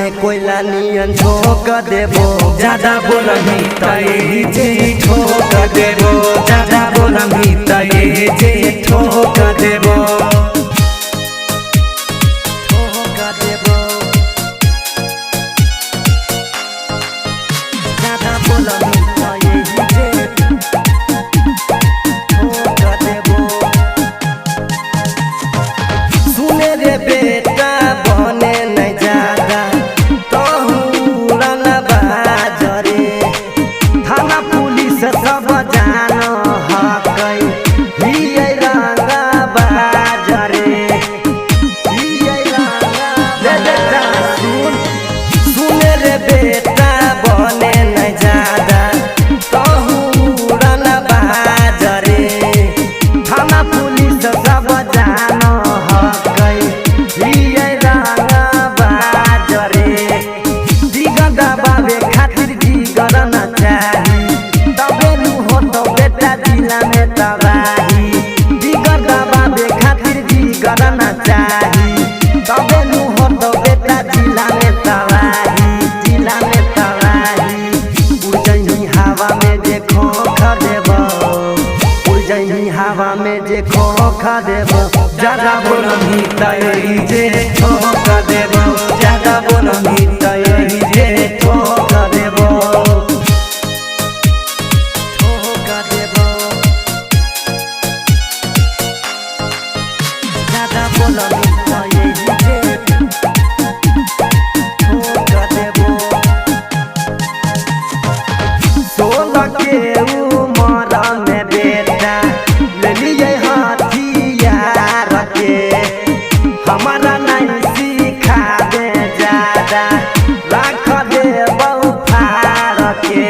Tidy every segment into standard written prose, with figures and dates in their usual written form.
में कोयला नियन झोंक देबो। ज्यादा बोलही त एही जे ठोक देबो। ज्यादा बोलही त एही जे ठोक देबो। ठोक देबो। ज्यादा बोलही त एही जे ठोक देबो। सुने रे बेटा बने नहीं ज्यादा थाना पुलिस सब जान हकई हियै रंगा बाजरे। सुने रे बेटा बने नहीं ज्यादा तहूरन बाजरे। थाना पुलिस सब जान हकई हियै रंगा बाजरे। जिगर दबावे खातिर जिगर न चाही तबे नु हो तो बेटा जिला में तबाही। जिगर दबावे खातिर जिगर न चाही तबे नु हो तो बेटा जिला में तबाही। जिला में तबाही। उड़ जही हवा में जे खोख देबो। उड़ जही हवा में जे खोख देबो। ज्यादा बोलही त एही जे ठोक देबो। ज्यादा बोलही त एही जे ठोक देबो। ठोक देबो। ज्यादा बोलही त एही जे ठोक देबो। 16 के उमर में बेटा ले लिए हथियार के। हमारा नहीं सिखा दे ज्यादा रख दे बहु फार के।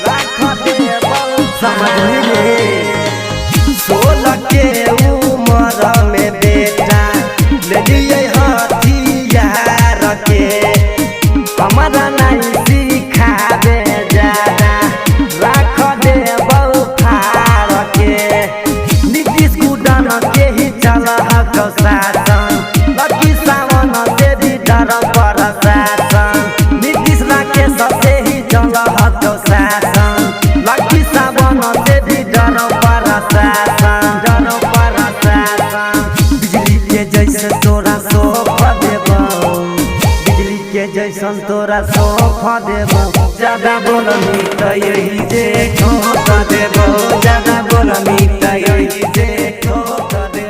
रख दे बहु समझ लिए। 16 के उमर में बेटा ले लिए हथियार के। हमारा नहीं सिखा दे ज्यादा रख दे बहु फार के। नीतीश गुडन के ही चल हक शासन लकी सावन से भी डर प्रशासन। नीतीश राकेश से ही चल हक शासन लकी सावन से भी डर प्रशासन। डर प्रशासन। बिजली के जैसे तोरा सोख देबो। बिजली के जैसन तोरा सोख देबो। ज्यादा बोलही त एही जे ठोक देबो। ज्यादा बोलही त एही जे ठोक देबो।